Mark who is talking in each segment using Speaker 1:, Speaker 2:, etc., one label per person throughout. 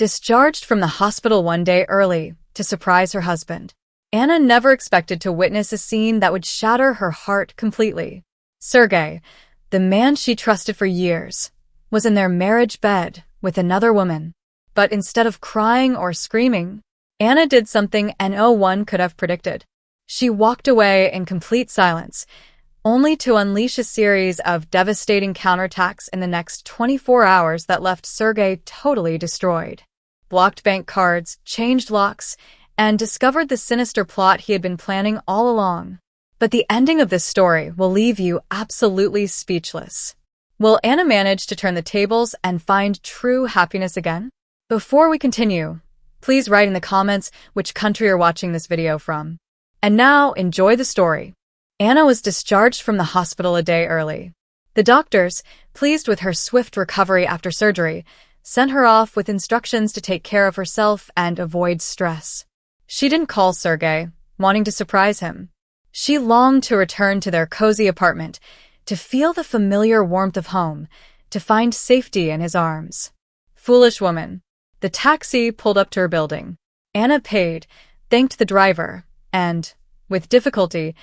Speaker 1: discharged from the hospital one day early to surprise her husband. Anna never expected to witness a scene that would shatter her heart completely. Sergei, the man she trusted for years, was in their marriage bed with another woman. But instead of crying or screaming, Anna did something no one could have predicted. She walked away in complete silence, only to unleash a series of devastating counterattacks in the next 24 hours that left Sergei totally destroyed. Blocked bank cards, changed locks, and discovered the sinister plot he had been planning all along. But the ending of this story will leave you absolutely speechless. Will Anna manage to turn the tables and find true happiness again? Before we continue, please write in the comments which country you're watching this video from. And now, enjoy the story. Anna was discharged from the hospital a day early. The doctors, pleased with her swift recovery after surgery, sent her off with instructions to take care of herself and avoid stress. She didn't call Sergei, wanting to surprise him. She longed to return to their cozy apartment, to feel the familiar warmth of home, to find safety in his arms. Foolish woman. The taxi pulled up to her building. Anna paid, thanked the driver, and, with difficulty,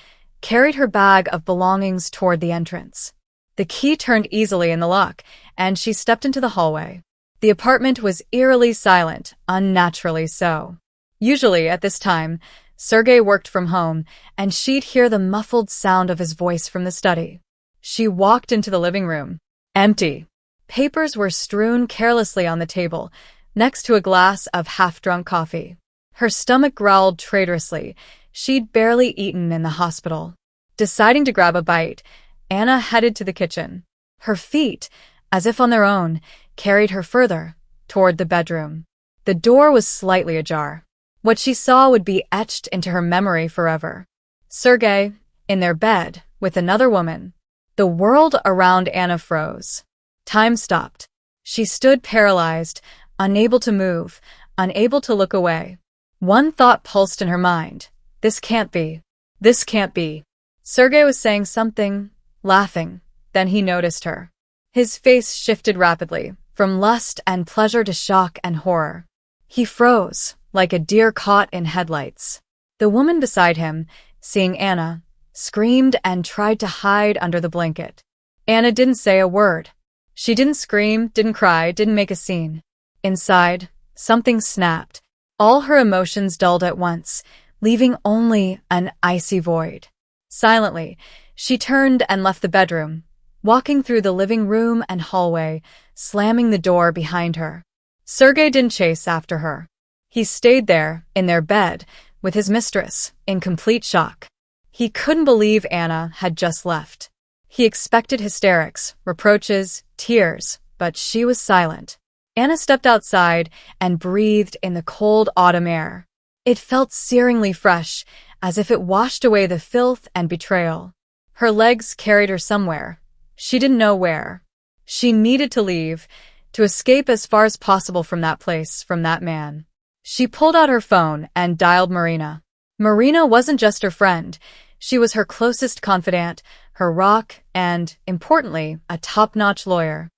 Speaker 1: carried her bag of belongings toward the entrance. The key turned easily in the lock, and she stepped into the hallway. The apartment was eerily silent, unnaturally so. Usually, at this time, Sergei worked from home, and she'd hear the muffled sound of his voice from the study. She walked into the living room. Empty. Papers were strewn carelessly on the table, next to a glass of half-drunk coffee. Her stomach growled traitorously. She'd barely eaten in the hospital. Deciding to grab a bite, Anna headed to the kitchen. Her feet, as if on their own, carried her further, toward the bedroom. The door was slightly ajar. What she saw would be etched into her memory forever. Sergei, in their bed, with another woman. The world around Anna froze. Time stopped. She stood paralyzed, unable to move, unable to look away. One thought pulsed in her mind. This can't be. This can't be. Sergei was saying something, laughing. Then he noticed her. His face shifted rapidly, from lust and pleasure to shock and horror. He froze, like a deer caught in headlights. The woman beside him, seeing Anna, screamed and tried to hide under the blanket. Anna didn't say a word. She didn't scream, didn't cry, didn't make a scene. Inside, something snapped. All her emotions dulled at once, leaving only an icy void. Silently, she turned and left the bedroom, walking through the living room and hallway, slamming the door behind her. Sergei didn't chase after her. He stayed there, in their bed, with his mistress, in complete shock. He couldn't believe Anna had just left. He expected hysterics, reproaches, tears, but she was silent. Anna stepped outside and breathed in the cold autumn air. It felt searingly fresh, as if it washed away the filth and betrayal. Her legs carried her somewhere. She didn't know where. She needed to leave, to escape as far as possible from that place, from that man. She pulled out her phone and dialed Marina. Marina wasn't just her friend. She was her closest confidant, her rock, and, importantly, a top-notch lawyer.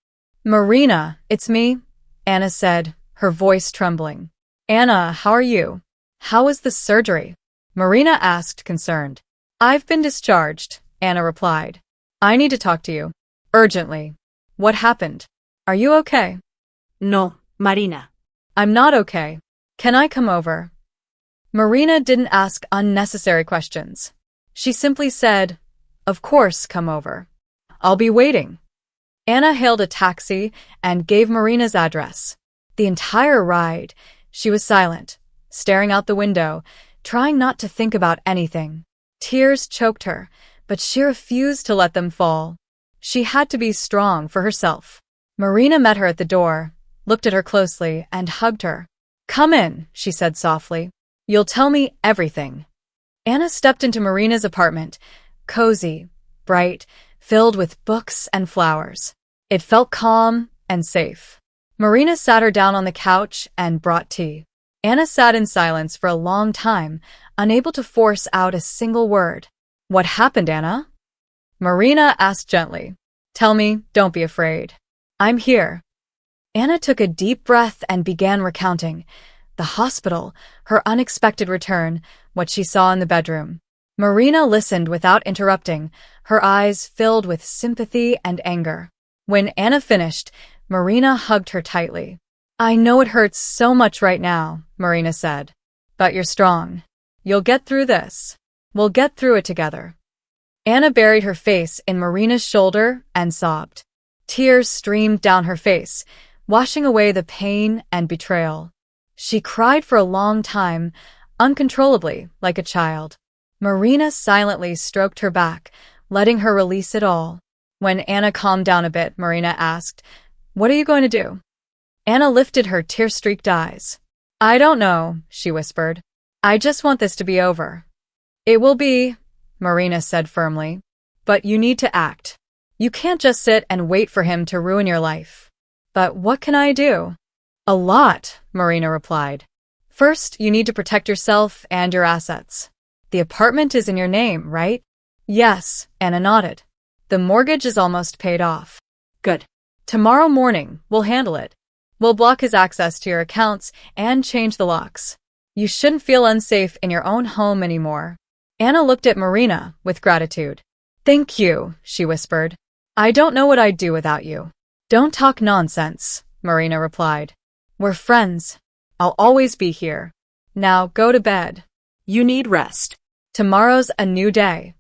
Speaker 1: "Marina, it's me," Anna said, her voice trembling. "Anna, how are you? How was the surgery?" Marina asked, concerned. "I've been discharged," Anna replied. "I need to talk to you. Urgently. What happened? Are you okay?"
Speaker 2: No, Marina.
Speaker 1: "I'm not okay. Can I come over?" Marina didn't ask unnecessary questions. She simply said, "Of course, come over. I'll be waiting." Anna hailed a taxi and gave Marina's address. The entire ride, she was silent, staring out the window, trying not to think about anything. Tears choked her, but she refused to let them fall. She had to be strong for herself. Marina met her at the door, looked at her closely, and hugged her. "Come in," she said softly. "You'll tell me everything." Anna stepped into Marina's apartment, cozy, bright, filled with books and flowers. It felt calm and safe. Marina sat her down on the couch and brought tea. Anna sat in silence for a long time, unable to force out a single word. "What happened, Anna?" Marina asked gently. "Tell me, don't be afraid. I'm here." Anna took a deep breath and began recounting. The hospital, her unexpected return, what she saw in the bedroom. Marina listened without interrupting, her eyes filled with sympathy and anger. When Anna finished, Marina hugged her tightly. I know it hurts so much right now, Marina said. But you're strong. You'll get through this. We'll get through it together. Anna buried her face in Marina's shoulder and sobbed. Tears streamed down her face, washing away the pain and betrayal. She cried for a long time, uncontrollably, like a child. Marina silently stroked her back, letting her release it all. When Anna calmed down a bit, Marina asked, What are you going to do? Anna lifted her tear-streaked eyes. I don't know, she whispered. I just want this to be over. It will be, Marina said firmly. But you need to act. You can't just sit and wait for him to ruin your life. But what can I do? A lot, Marina replied. First, you need to protect yourself and your assets. The apartment is in your name, right? Yes, Anna nodded. The mortgage is almost paid off.
Speaker 2: Good.
Speaker 1: Tomorrow morning, we'll handle it. We'll block his access to your accounts and change the locks. You shouldn't feel unsafe in your own home anymore. Anna looked at Marina with gratitude. Thank you, she whispered. I don't know what I'd do without you. Don't talk nonsense, Marina replied. We're friends. I'll always be here. Now go to bed.
Speaker 2: You need rest.
Speaker 1: Tomorrow's a new day.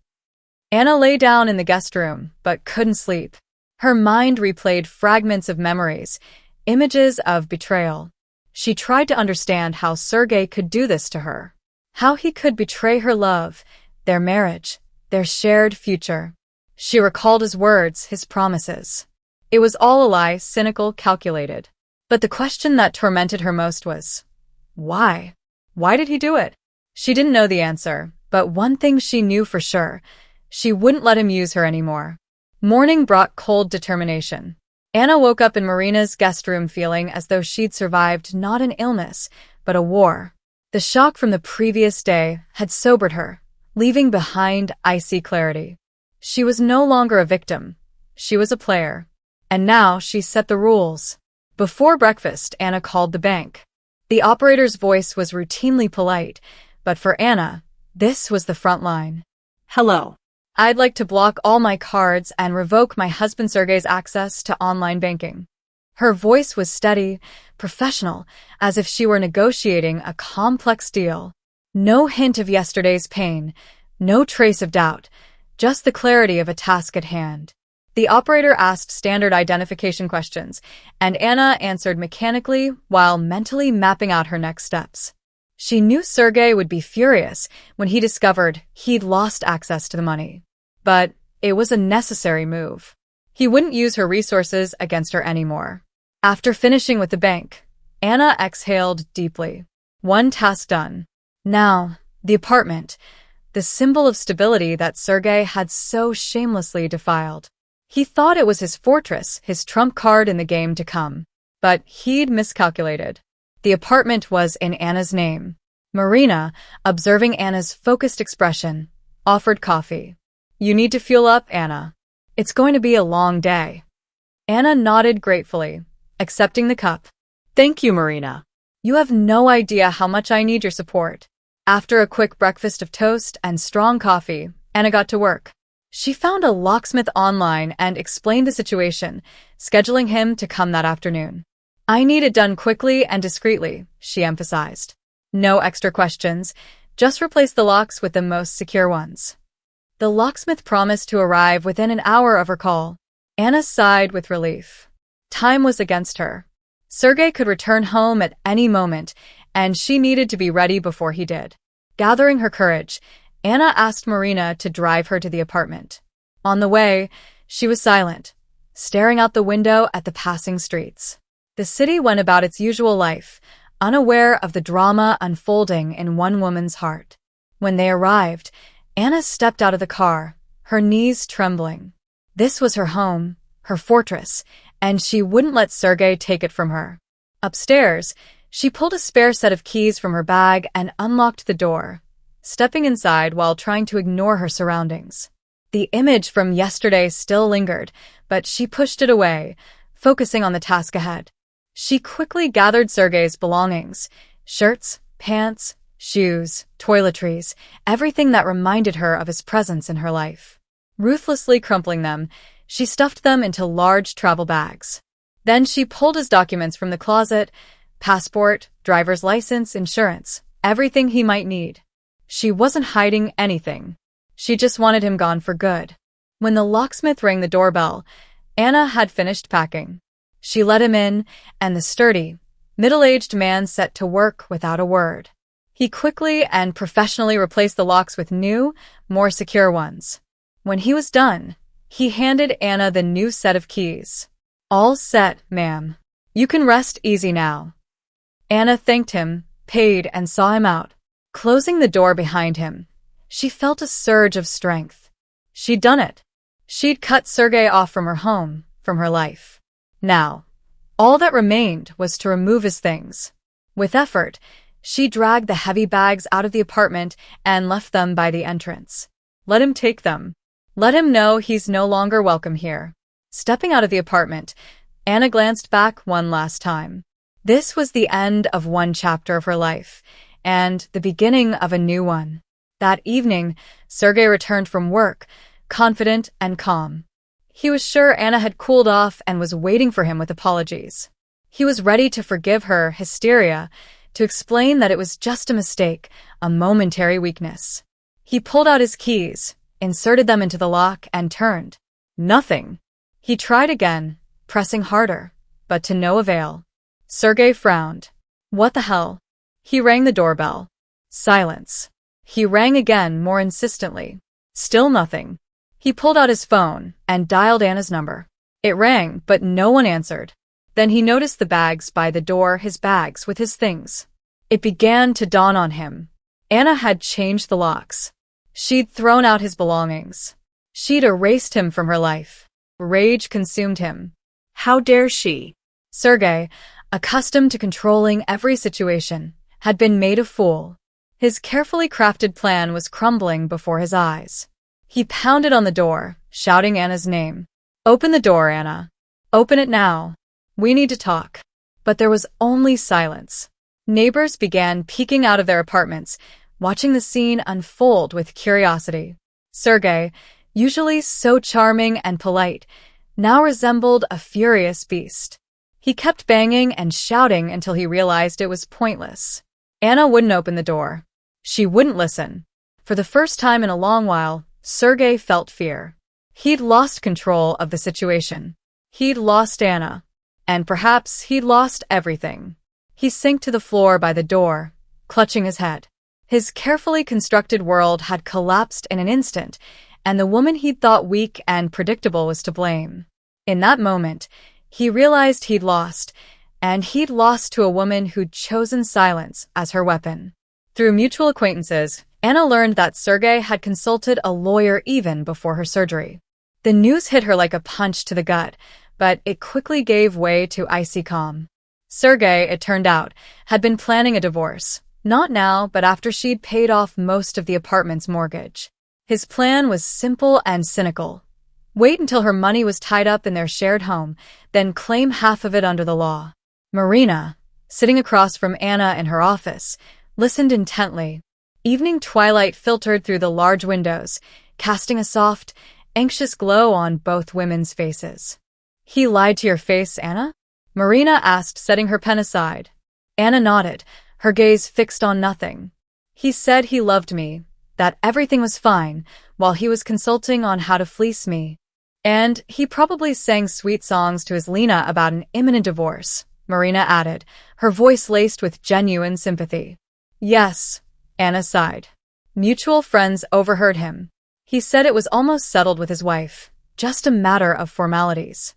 Speaker 1: Anna lay down in the guest room, but couldn't sleep. Her mind replayed fragments of memories, images of betrayal. She tried to understand how Sergei could do this to her. How he could betray her love, their marriage, their shared future. She recalled his words, his promises. It was all a lie, cynical, calculated. But the question that tormented her most was, why? Why did he do it? She didn't know the answer, but one thing she knew for sure. She wouldn't let him use her anymore. Morning brought cold determination. Anna woke up in Marina's guest room feeling as though she'd survived not an illness, but a war. The shock from the previous day had sobered her, leaving behind icy clarity. She was no longer a victim. She was a player. And now she set the rules. Before breakfast, Anna called the bank. The operator's voice was routinely polite, but for Anna, this was the front line.
Speaker 2: Hello.
Speaker 1: I'd like to block all my cards and revoke my husband Sergei's access to online banking. Her voice was steady, professional, as if she were negotiating a complex deal. No hint of yesterday's pain, no trace of doubt, just the clarity of a task at hand. The operator asked standard identification questions, and Anna answered mechanically while mentally mapping out her next steps. She knew Sergei would be furious when he discovered he'd lost access to the money. But it was a necessary move. He wouldn't use her resources against her anymore. After finishing with the bank, Anna exhaled deeply. One task done. Now, the apartment, the symbol of stability that Sergei had so shamelessly defiled. He thought it was his fortress, his trump card in the game to come. But he'd miscalculated. The apartment was in Anna's name. Marina, observing Anna's focused expression, offered coffee. You need to fuel up, Anna. It's going to be a long day. Anna nodded gratefully, accepting the cup. Thank you, Marina. You have no idea how much I need your support. After a quick breakfast of toast and strong coffee, Anna got to work. She found a locksmith online and explained the situation, scheduling him to come that afternoon. I need it done quickly and discreetly, she emphasized. No extra questions, just replace the locks with the most secure ones. The locksmith promised to arrive within an hour of her call. Anna sighed with relief. Time was against her. Sergei could return home at any moment, and she needed to be ready before he did. Gathering her courage, Anna asked Marina to drive her to the apartment. On the way, she was silent, staring out the window at the passing streets. The city went about its usual life, unaware of the drama unfolding in one woman's heart. When they arrived, Anna stepped out of the car, her knees trembling. This was her home, her fortress, and she wouldn't let Sergei take it from her. Upstairs, she pulled a spare set of keys from her bag and unlocked the door, stepping inside while trying to ignore her surroundings. The image from yesterday still lingered, but she pushed it away, focusing on the task ahead. She quickly gathered Sergei's belongings: shirts, pants, shoes, toiletries, everything that reminded her of his presence in her life. Ruthlessly crumpling them, she stuffed them into large travel bags. Then she pulled his documents from the closet: passport, driver's license, insurance, everything he might need. She wasn't hiding anything. She just wanted him gone for good. When the locksmith rang the doorbell, Anna had finished packing. She let him in, and the sturdy, middle-aged man set to work without a word. He quickly and professionally replaced the locks with new, more secure ones. When he was done, he handed Anna the new set of keys. "All set, ma'am. You can rest easy now." Anna thanked him, paid, and saw him out. Closing the door behind him, she felt a surge of strength. She'd done it. She'd cut Sergei off from her home, from her life. Now, all that remained was to remove his things. With effort, she dragged the heavy bags out of the apartment and left them by the entrance. Let him take them. Let him know he's no longer welcome here. Stepping out of the apartment, Anna glanced back one last time. This was the end of one chapter of her life, and the beginning of a new one. That evening, Sergei returned from work, confident and calm. He was sure Anna had cooled off and was waiting for him with apologies. He was ready to forgive her hysteria, to explain that it was just a mistake, a momentary weakness. He pulled out his keys, inserted them into the lock, and turned. Nothing. He tried again, pressing harder, but to no avail. Sergei frowned. What the hell? He rang the doorbell. Silence. He rang again, more insistently. Still nothing. He pulled out his phone and dialed Anna's number. It rang, but no one answered. Then he noticed the bags by the door, his bags with his things. It began to dawn on him. Anna had changed the locks. She'd thrown out his belongings. She'd erased him from her life. Rage consumed him. How dare she? Sergei, accustomed to controlling every situation, had been made a fool. His carefully crafted plan was crumbling before his eyes. He pounded on the door, shouting Anna's name. "Open the door, Anna. Open it now. We need to talk." But there was only silence. Neighbors began peeking out of their apartments, watching the scene unfold with curiosity. Sergei, usually so charming and polite, now resembled a furious beast. He kept banging and shouting until he realized it was pointless. Anna wouldn't open the door. She wouldn't listen. For the first time in a long while, Sergei felt fear. He'd lost control of the situation. He'd lost Anna. And perhaps he'd lost everything. He sank to the floor by the door, clutching his head. His carefully constructed world had collapsed in an instant, and the woman he'd thought weak and predictable was to blame. In that moment, he realized he'd lost, and he'd lost to a woman who'd chosen silence as her weapon. Through mutual acquaintances, Anna learned that Sergei had consulted a lawyer even before her surgery. The news hit her like a punch to the gut, but it quickly gave way to icy calm. Sergei, it turned out, had been planning a divorce. Not now, but after she'd paid off most of the apartment's mortgage. His plan was simple and cynical. Wait until her money was tied up in their shared home, then claim half of it under the law. Marina, sitting across from Anna in her office, listened intently. Evening twilight filtered through the large windows, casting a soft, anxious glow on both women's faces. "He lied to your face, Anna?" Marina asked, setting her pen aside. Anna nodded, her gaze fixed on nothing. "He said he loved me, that everything was fine, while he was consulting on how to fleece me. And he probably sang sweet songs to his Lena about an imminent divorce," Marina added, her voice laced with genuine sympathy. "Yes," Anna sighed. Mutual friends overheard him. He said it was almost settled with his wife, just a matter of formalities.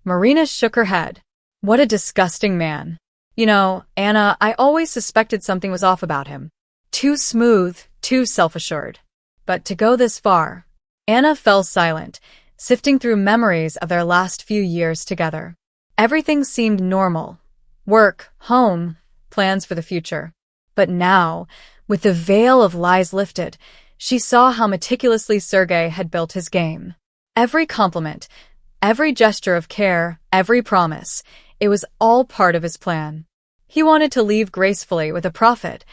Speaker 1: Marina shook her head. "What a disgusting man. You know, Anna, I always suspected something was off about him. Too smooth, too self-assured. But to go this far." Anna fell silent, sifting through memories of their last few years together. Everything seemed normal. Work, home, plans for the future. But now, with the veil of lies lifted, she saw how meticulously Sergei had built his game. Every compliment, every gesture of care, every promise, It was all part of his plan. He wanted to leave gracefully with a profit,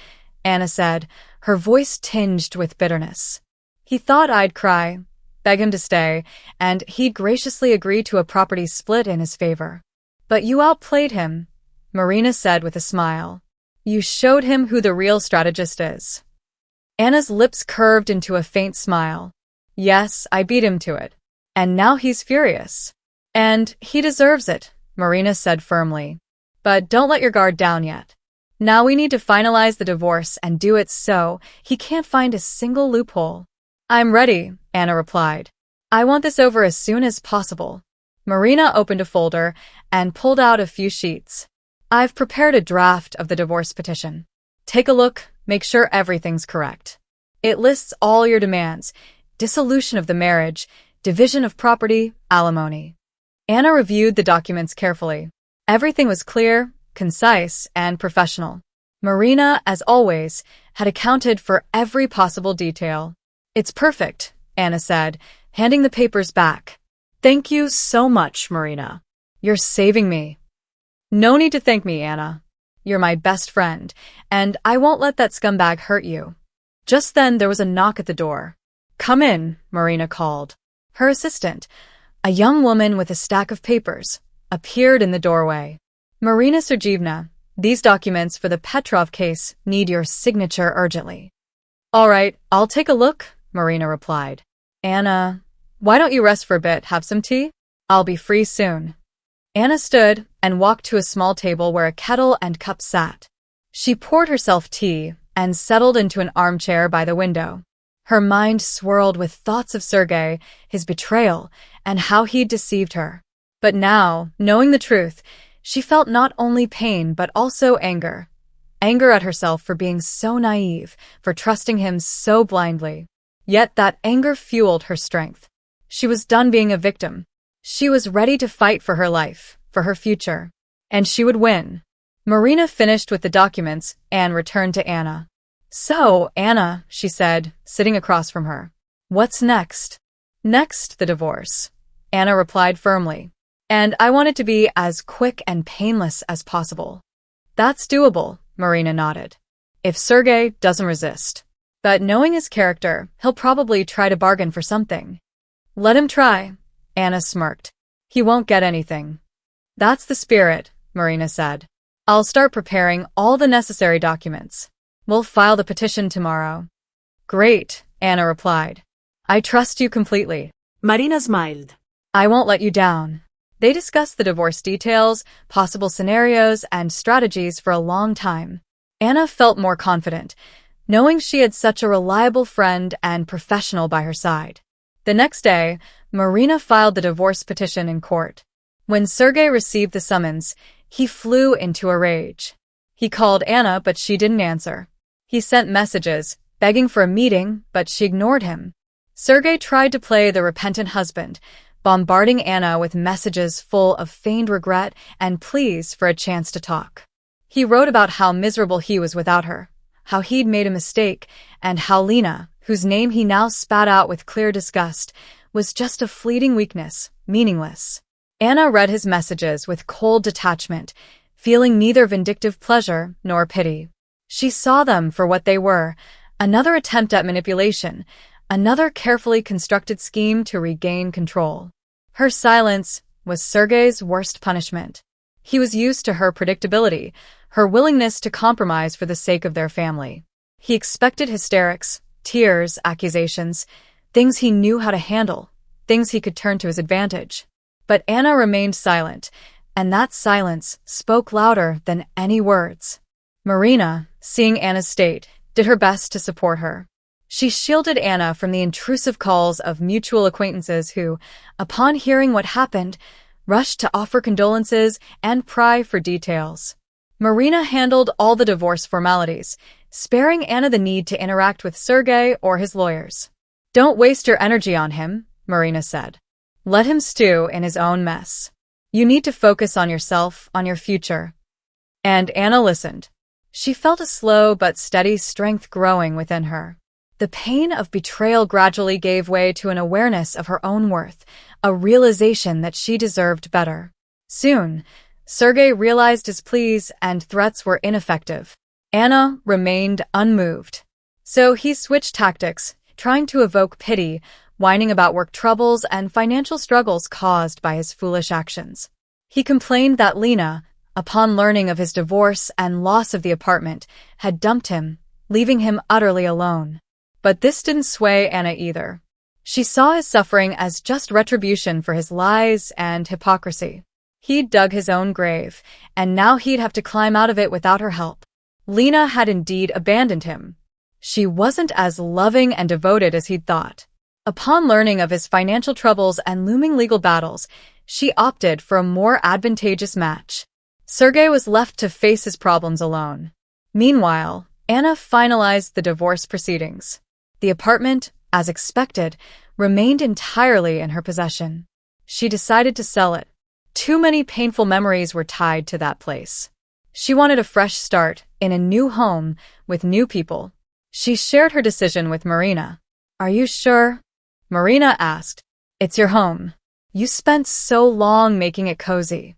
Speaker 1: Anna said, her voice tinged with bitterness. He thought I'd cry, beg him to stay, and he'd graciously agree to a property split in his favor. But you outplayed him, Marina said with a smile. You showed him who the real strategist is. Anna's lips curved into a faint smile. Yes, I beat him to it. And now he's furious. And he deserves it, Marina said firmly. But don't let your guard down yet. Now we need to finalize the divorce and do it so he can't find a single loophole. I'm ready, Anna replied. I want this over as soon as possible. Marina opened a folder and pulled out a few sheets. I've prepared a draft of the divorce petition. Take a look, make sure everything's correct. It lists all your demands: dissolution of the marriage, division of property, alimony. Anna reviewed the documents carefully. Everything was clear, concise, and professional. Marina, as always, had accounted for every possible detail. It's perfect, Anna said, handing the papers back.
Speaker 2: Thank you so much, Marina.
Speaker 1: You're saving me. No need to thank me, Anna. You're my best friend, and I won't let that scumbag hurt you. Just then there was a knock at the door. Come in, Marina called. Her assistant, a young woman with a stack of papers, appeared in the doorway. Marina Sergeyevna, these documents for the Petrov case need your signature urgently. All right, I'll take a look, Marina replied. Anna, why don't you rest for a bit, have some tea? I'll be free soon. Anna stood and walked to a small table where a kettle and cups sat. She poured herself tea and settled into an armchair by the window. Her mind swirled with thoughts of Sergey, his betrayal, and how he'd deceived her. But now, knowing the truth, she felt not only pain but also anger. Anger at herself for being so naive, for trusting him so blindly. Yet that anger fueled her strength. She was done being a victim. She was ready to fight for her life, for her future. And she would win. Marina finished with the documents and returned to Anna. So, Anna, she said, sitting across from her. What's next? Next, the divorce. Anna replied firmly. And I want it to be as quick and painless as possible. That's doable, Marina nodded. If Sergey doesn't resist. But knowing his character, he'll probably try to bargain for something. Let him try, Anna smirked. He won't get anything. That's the spirit, Marina said. I'll start preparing all the necessary documents. We'll file the petition tomorrow. Great, Anna replied. I trust you completely.
Speaker 2: Marina smiled.
Speaker 1: I won't let you down. They discussed the divorce details, possible scenarios, and strategies for a long time. Anna felt more confident, knowing she had such a reliable friend and professional by her side. The next day, Marina filed the divorce petition in court. When Sergey received the summons, he flew into a rage. He called Anna, but she didn't answer. He sent messages, begging for a meeting, but she ignored him. Sergey tried to play the repentant husband, bombarding Anna with messages full of feigned regret and pleas for a chance to talk. He wrote about how miserable he was without her, how he'd made a mistake, and how Lena, whose name he now spat out with clear disgust, was just a fleeting weakness, meaningless. Anna read his messages with cold detachment, feeling neither vindictive pleasure nor pity. She saw them for what they were, another attempt at manipulation, another carefully constructed scheme to regain control. Her silence was Sergey's worst punishment. He was used to her predictability, her willingness to compromise for the sake of their family. He expected hysterics, tears, accusations, things he knew how to handle, things he could turn to his advantage. But Anna remained silent, and that silence spoke louder than any words. Marina, seeing Anna's state, did her best to support her. She shielded Anna from the intrusive calls of mutual acquaintances who, upon hearing what happened, rushed to offer condolences and pry for details. Marina handled all the divorce formalities, sparing Anna the need to interact with Sergey or his lawyers. Don't waste your energy on him, Marina said. Let him stew in his own mess. You need to focus on yourself, on your future. And Anna listened. She felt a slow but steady strength growing within her. The pain of betrayal gradually gave way to an awareness of her own worth, a realization that she deserved better. Soon, Sergei realized his pleas and threats were ineffective. Anna remained unmoved. So he switched tactics, trying to evoke pity, whining about work troubles and financial struggles caused by his foolish actions. He complained that Lena, upon learning of his divorce and loss of the apartment, had dumped him, leaving him utterly alone. But this didn't sway Anna either. She saw his suffering as just retribution for his lies and hypocrisy. He'd dug his own grave, and now he'd have to climb out of it without her help. Lena had indeed abandoned him. She wasn't as loving and devoted as he'd thought. Upon learning of his financial troubles and looming legal battles, she opted for a more advantageous match. Sergei was left to face his problems alone. Meanwhile, Anna finalized the divorce proceedings. The apartment, as expected, remained entirely in her possession. She decided to sell it. Too many painful memories were tied to that place. She wanted a fresh start in a new home with new people. She shared her decision with Marina. "Are you sure?" Marina asked. "It's your home. You spent so long making it cozy."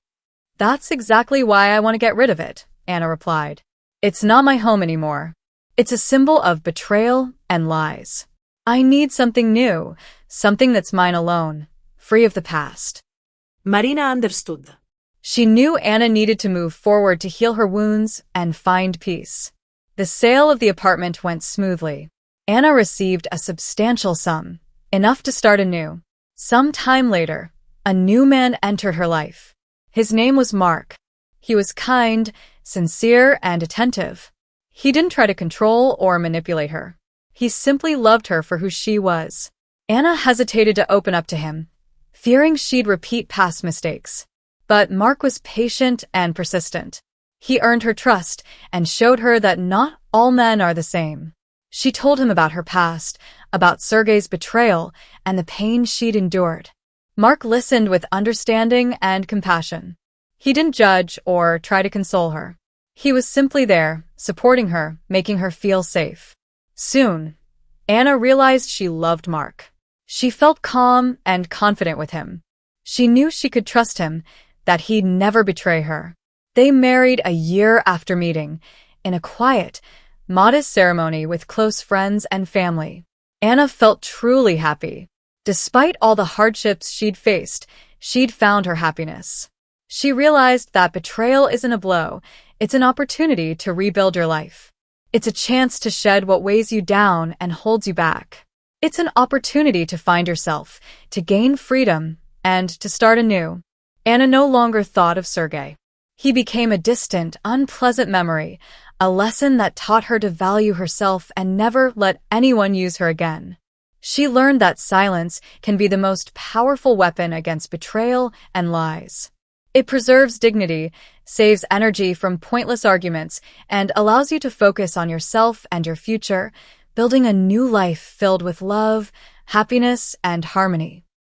Speaker 1: "That's exactly why I want to get rid of it," Anna replied. "It's not my home anymore. It's a symbol of betrayal and lies. I need something new, something that's mine alone, free of the past."
Speaker 2: Marina understood.
Speaker 1: She knew Anna needed to move forward to heal her wounds and find peace. The sale of the apartment went smoothly. Anna received a substantial sum, enough to start anew. Some time later, a new man entered her life. His name was Mark. He was kind, sincere, and attentive. He didn't try to control or manipulate her. He simply loved her for who she was. Anna hesitated to open up to him, fearing she'd repeat past mistakes. But Mark was patient and persistent. He earned her trust and showed her that not all men are the same. She told him about her past, about Sergei's betrayal, and the pain she'd endured. Mark listened with understanding and compassion. He didn't judge or try to console her. He was simply there, supporting her, making her feel safe. Soon, Anna realized she loved Mark. She felt calm and confident with him. She knew she could trust him, that he'd never betray her. They married a year after meeting, in a quiet, modest ceremony with close friends and family. Anna felt truly happy. Despite all the hardships she'd faced, she'd found her happiness. She realized that betrayal isn't a blow, it's an opportunity to rebuild your life. It's a chance to shed what weighs you down and holds you back. It's an opportunity to find yourself, to gain freedom, and to start anew. Anna no longer thought of Sergei. He became a distant, unpleasant memory, a lesson that taught her to value herself and never let anyone use her again. She learned that silence can be the most powerful weapon against betrayal and lies. It preserves dignity, saves energy from pointless arguments, and allows you to focus on yourself and your future, building a new life filled with love, happiness, and harmony.